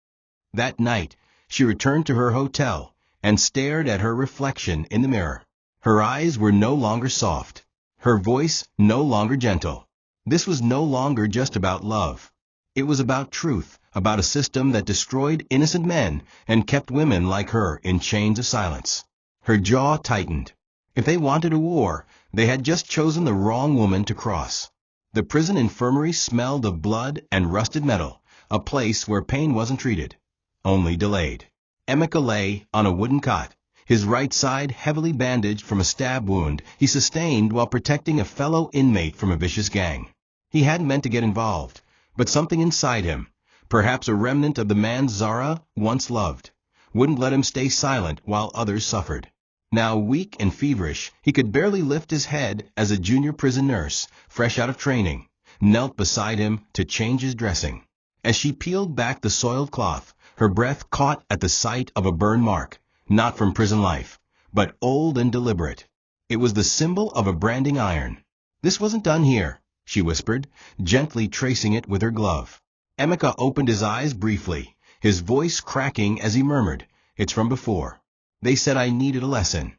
That night, she returned to her hotel and stared at her reflection in the mirror. Her eyes were no longer soft, her voice no longer gentle. This was no longer just about love. It was about truth, about a system that destroyed innocent men and kept women like her in chains of silence. Her jaw tightened. If they wanted a war, they had just chosen the wrong woman to cross. The prison infirmary smelled of blood and rusted metal, a place where pain wasn't treated, only delayed. Emeka lay on a wooden cot, his right side heavily bandaged from a stab wound he sustained while protecting a fellow inmate from a vicious gang. He hadn't meant to get involved, but something inside him, perhaps a remnant of the man Zara once loved, wouldn't let him stay silent while others suffered. Now weak and feverish, he could barely lift his head as a junior prison nurse, fresh out of training, knelt beside him to change his dressing. As she peeled back the soiled cloth, her breath caught at the sight of a burn mark, not from prison life, but old and deliberate. It was the symbol of a branding iron. "This wasn't done here," she whispered, gently tracing it with her glove. Emeka opened his eyes briefly, his voice cracking as he murmured, "It's from before. They said I needed a lesson."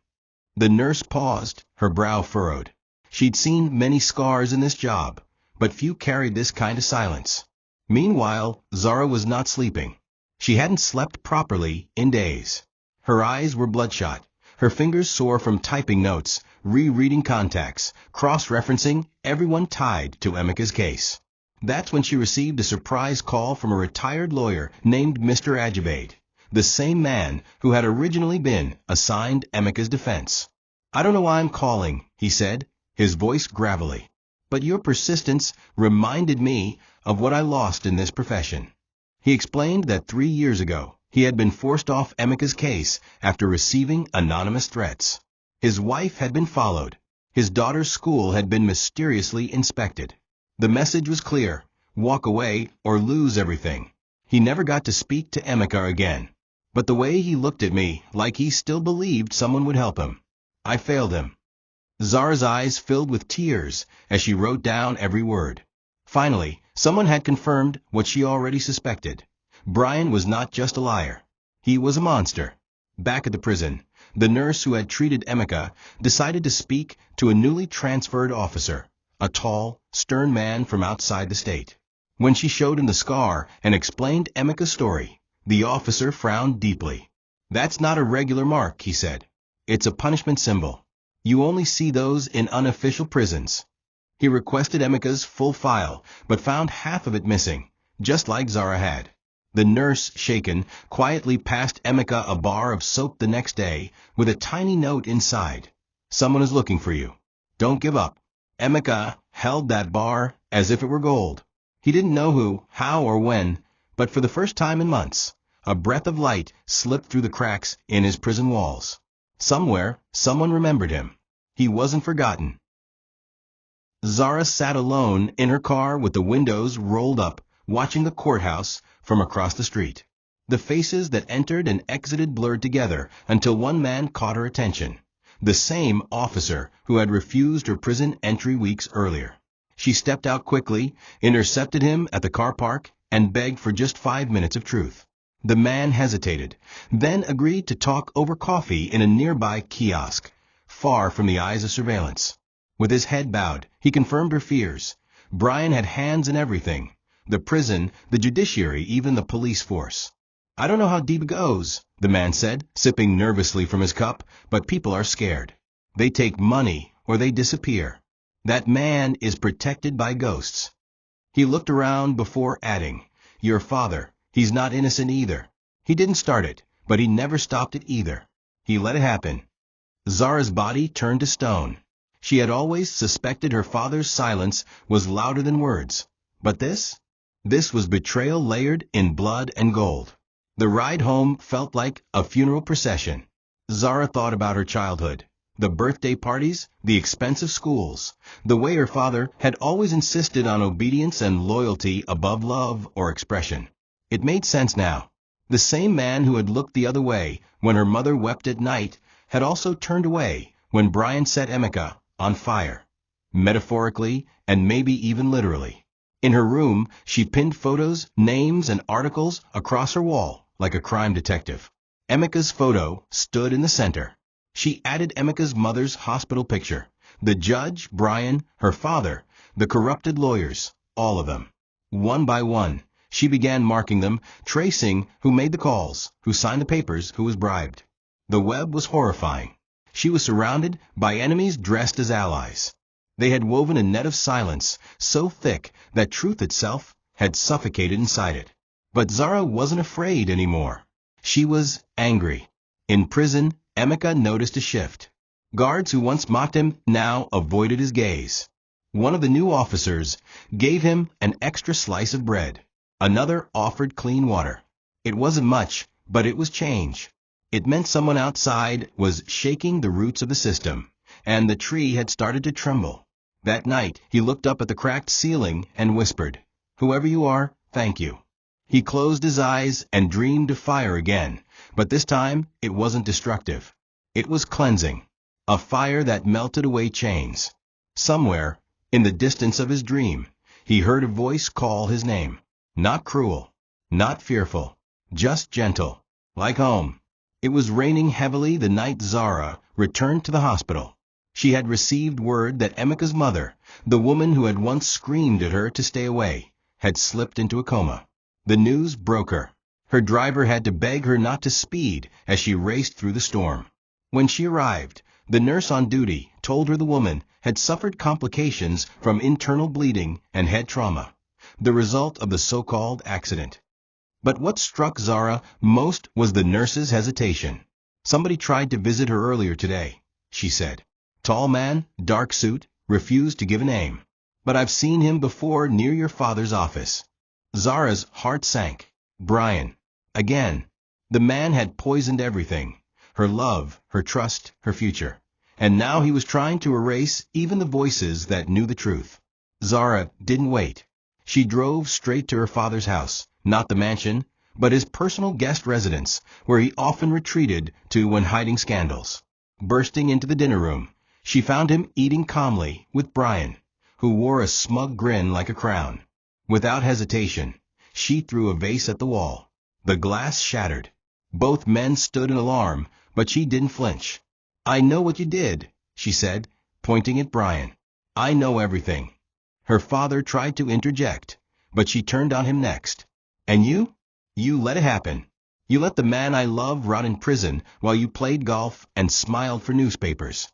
The nurse paused, her brow furrowed. She'd seen many scars in this job, but few carried this kind of silence. Meanwhile, Zara was not sleeping. She hadn't slept properly in days. Her eyes were bloodshot, her fingers sore from typing notes, rereading contacts, cross-referencing everyone tied to Emeka's case. That's when she received a surprise call from a retired lawyer named Mr. Ajibade, the same man who had originally been assigned Emeka's defense. "I don't know why I'm calling," he said, his voice gravelly, "but your persistence reminded me of what I lost in this profession." He explained that 3 years ago, he had been forced off Emeka's case after receiving anonymous threats. His wife had been followed. His daughter's school had been mysteriously inspected. The message was clear: walk away or lose everything. He never got to speak to Emeka again. But the way he looked at me, like he still believed someone would help him. I failed him. Zara's eyes filled with tears as she wrote down every word. Finally, someone had confirmed what she already suspected. Brian was not just a liar. He was a monster. Back at the prison, the nurse who had treated Emeka decided to speak to a newly transferred officer, a tall, stern man from outside the state. When she showed him the scar and explained Emeka's story, the officer frowned deeply. "That's not a regular mark," he said. "It's a punishment symbol. You only see those in unofficial prisons. He requested Emeka's full file, but found half of it missing, just like Zara had. The nurse, shaken, quietly passed Emeka a bar of soap the next day, with a tiny note inside. Someone is looking for you. Don't give up. Emeka held that bar as if it were gold. He didn't know who, how, or when, but for the first time in months, a breath of light slipped through the cracks in his prison walls. Somewhere, someone remembered him. He wasn't forgotten. Zara sat alone in her car with the windows rolled up, watching the courthouse from across the street. The faces that entered and exited blurred together until one man caught her attention. The same officer who had refused her prison entry weeks earlier. She stepped out quickly, intercepted him at the car park, and begged for just 5 minutes of truth. The man hesitated, then agreed to talk over coffee in a nearby kiosk, far from the eyes of surveillance. With his head bowed, he confirmed her fears. Brian had hands in everything. The prison, the judiciary, even the police force. I don't know how deep it goes, the man said, sipping nervously from his cup, but people are scared. They take money or they disappear. That man is protected by ghosts. He looked around before adding, your father, he's not innocent either. He didn't start it, but he never stopped it either. He let it happen. Zara's body turned to stone. She had always suspected her father's silence was louder than words. But this? This was betrayal layered in blood and gold. The ride home felt like a funeral procession. Zara thought about her childhood. The birthday parties, the expensive schools, the way her father had always insisted on obedience and loyalty above love or expression. It made sense now. The same man who had looked the other way when her mother wept at night had also turned away when Brian set Emeka on fire. Metaphorically and maybe even literally. In her room, she pinned photos, names, and articles across her wall like a crime detective. Emeka's photo stood in the center. She added Emeka's mother's hospital picture, the judge, Brian, her father, the corrupted lawyers, all of them. One by one, she began marking them, tracing who made the calls, who signed the papers, who was bribed. The web was horrifying. She was surrounded by enemies dressed as allies. They had woven a net of silence so thick that truth itself had suffocated inside it. But Zara wasn't afraid anymore. She was angry. In prison, Emeka noticed a shift. Guards who once mocked him now avoided his gaze. One of the new officers gave him an extra slice of bread. Another offered clean water. It wasn't much, but it was change. It meant someone outside was shaking the roots of the system, and the tree had started to tremble. That night, he looked up at the cracked ceiling and whispered, "Whoever you are, thank you." He closed his eyes and dreamed of fire again, but this time it wasn't destructive. It was cleansing, a fire that melted away chains. Somewhere, in the distance of his dream, he heard a voice call his name. Not cruel, not fearful, just gentle, like home. It was raining heavily the night Zara returned to the hospital. She had received word that Emeka's mother, the woman who had once screamed at her to stay away, had slipped into a coma. The news broke her. Her driver had to beg her not to speed as she raced through the storm. When she arrived, the nurse on duty told her the woman had suffered complications from internal bleeding and head trauma, the result of the so-called accident. But what struck Zara most was the nurse's hesitation. Somebody tried to visit her earlier today, she said. Tall man, dark suit, refused to give a name. But I've seen him before near your father's office. Zara's heart sank. Brian. Again. The man had poisoned everything. Her love, her trust, her future. And now he was trying to erase even the voices that knew the truth. Zara didn't wait. She drove straight to her father's house, not the mansion, but his personal guest residence, where he often retreated to when hiding scandals. Bursting into the dinner room, she found him eating calmly with Brian, who wore a smug grin like a crown. Without hesitation, she threw a vase at the wall. The glass shattered. Both men stood in alarm, but she didn't flinch. I know what you did, she said, pointing at Brian. I know everything. Her father tried to interject, but she turned on him next. And you? You let it happen. You let the man I love rot in prison while you played golf and smiled for newspapers.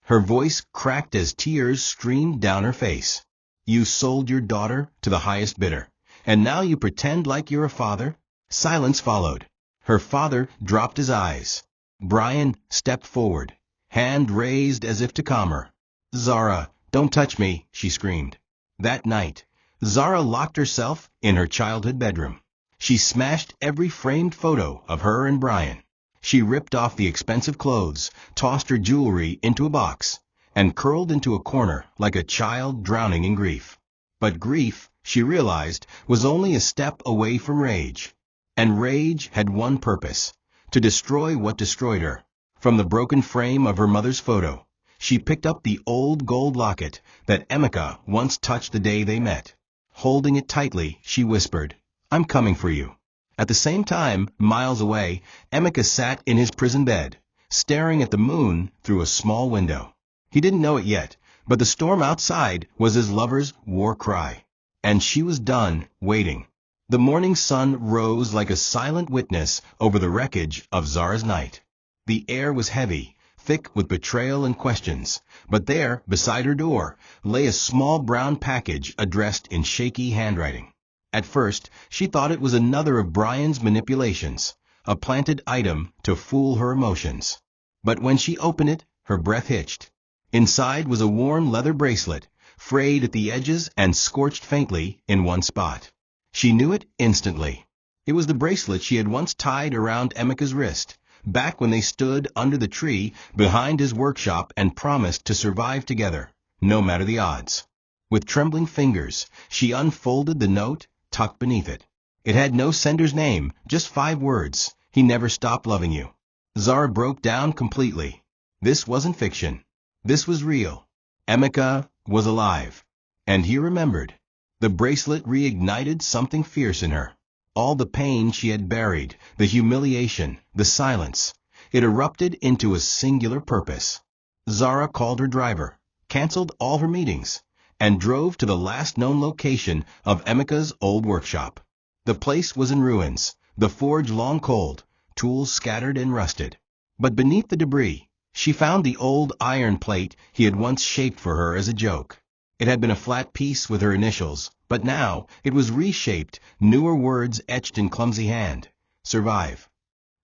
Her voice cracked as tears streamed down her face. "You sold your daughter to the highest bidder, and now you pretend like you're a father?" Silence followed. Her father dropped his eyes. Brian stepped forward, hand raised as if to calm her. "Zara, don't touch me," she screamed. That night, Zara locked herself in her childhood bedroom. She smashed every framed photo of her and Brian. She ripped off the expensive clothes, tossed her jewelry into a box, and curled into a corner like a child drowning in grief. But grief, she realized, was only a step away from rage. And rage had one purpose: to destroy what destroyed her. From the broken frame of her mother's photo, she picked up the old gold locket that Emeka once touched the day they met. Holding it tightly, she whispered, "I'm coming for you." At the same time, miles away, Emeka sat in his prison bed, staring at the moon through a small window. He didn't know it yet, but the storm outside was his lover's war cry. And she was done waiting. The morning sun rose like a silent witness over the wreckage of Zara's night. The air was heavy, thick with betrayal and questions, but there, beside her door, lay a small brown package addressed in shaky handwriting. At first, she thought it was another of Brian's manipulations, a planted item to fool her emotions. But when she opened it, her breath hitched. Inside was a worn leather bracelet, frayed at the edges and scorched faintly in one spot. She knew it instantly. It was the bracelet she had once tied around Emeka's wrist, back when they stood under the tree behind his workshop and promised to survive together, no matter the odds. With trembling fingers, she unfolded the note tucked beneath it. It had no sender's name, just 5 words: "He never stopped loving you." Zara broke down completely. This wasn't fiction. This was real. Emeka was alive. And he remembered. The bracelet reignited something fierce in her. All the pain she had buried, the humiliation, the silence, it erupted into a singular purpose. Zara called her driver, canceled all her meetings, and drove to the last known location of Emeka's old workshop. The place was in ruins, the forge long cold, tools scattered and rusted. But beneath the debris, she found the old iron plate he had once shaped for her as a joke. It had been a flat piece with her initials, but now it was reshaped, newer words etched in clumsy hand. "Survive."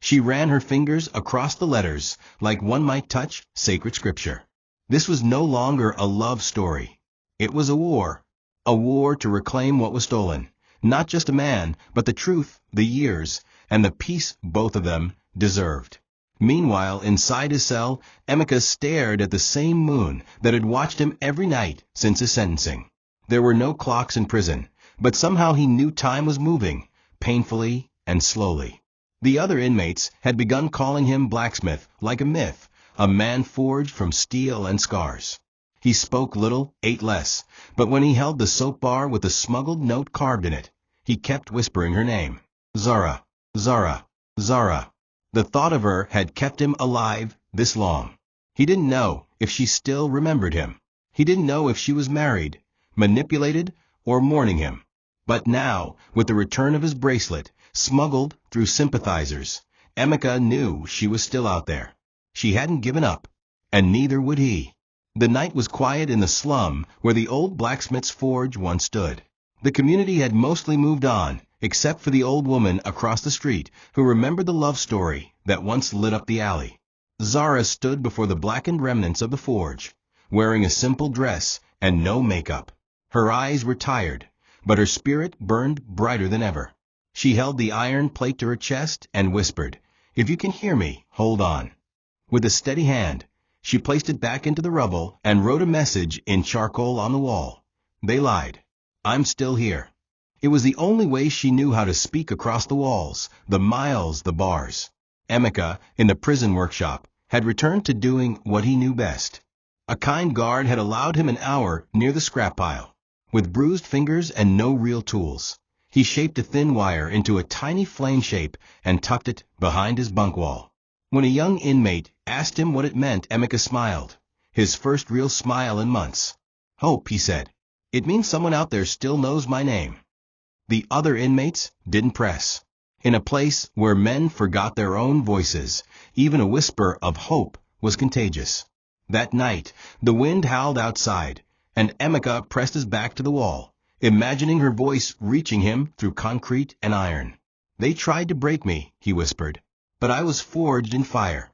She ran her fingers across the letters like one might touch sacred scripture. This was no longer a love story. It was a war to reclaim what was stolen. Not just a man, but the truth, the years, and the peace both of them deserved. Meanwhile, inside his cell, Emeka stared at the same moon that had watched him every night since his sentencing. There were no clocks in prison, but somehow he knew time was moving, painfully and slowly. The other inmates had begun calling him Blacksmith, like a myth, a man forged from steel and scars. He spoke little, ate less, but when he held the soap bar with the smuggled note carved in it, he kept whispering her name. Zara, Zara, Zara. The thought of her had kept him alive this long. He didn't know if she still remembered him. He didn't know if she was married, manipulated, or mourning him. But now, with the return of his bracelet, smuggled through sympathizers, Emeka knew she was still out there. She hadn't given up, and neither would he. The night was quiet in the slum where the old blacksmith's forge once stood. The community had mostly moved on, except for the old woman across the street who remembered the love story that once lit up the alley. Zara stood before the blackened remnants of the forge, wearing a simple dress and no makeup. Her eyes were tired, but her spirit burned brighter than ever. She held the iron plate to her chest and whispered, "If you can hear me, hold on." With a steady hand, she placed it back into the rubble and wrote a message in charcoal on the wall. They lied. "I'm still here." It was the only way she knew how to speak across the walls, the miles, the bars. Emeka, in the prison workshop, had returned to doing what he knew best. A kind guard had allowed him an hour near the scrap pile. With bruised fingers and no real tools, he shaped a thin wire into a tiny flame shape and tucked it behind his bunk wall. When a young inmate asked him what it meant, Emeka smiled, his first real smile in months. "Hope," he said. "It means someone out there still knows my name." The other inmates didn't press. In a place where men forgot their own voices, even a whisper of hope was contagious. That night, the wind howled outside, and Emeka pressed his back to the wall, imagining her voice reaching him through concrete and iron. "They tried to break me," he whispered, "but I was forged in fire."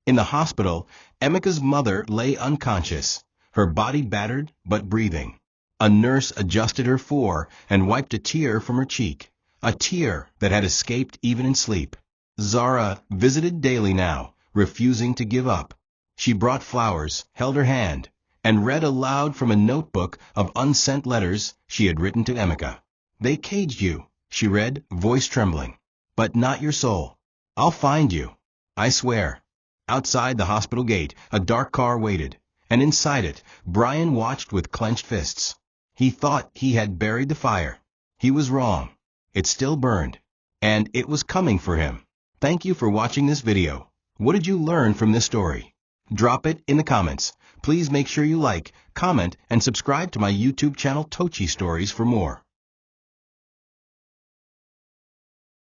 In the hospital, Emeka's mother lay unconscious, her body battered but breathing. A nurse adjusted her fore and wiped a tear from her cheek, a tear that had escaped even in sleep. Zara visited daily now, refusing to give up. She brought flowers, held her hand, and read aloud from a notebook of unsent letters she had written to Emeka. "They caged you," she read, voice trembling, "but not your soul. I'll find you, I swear." Outside the hospital gate, a dark car waited, and inside it, Brian watched with clenched fists. He thought he had buried the fire. He was wrong. It still burned, and it was coming for him. Thank you for watching this video. What did you learn from this story? Drop it in the comments. Please make sure you like, comment, and subscribe to my YouTube channel TOCHI Stories for more.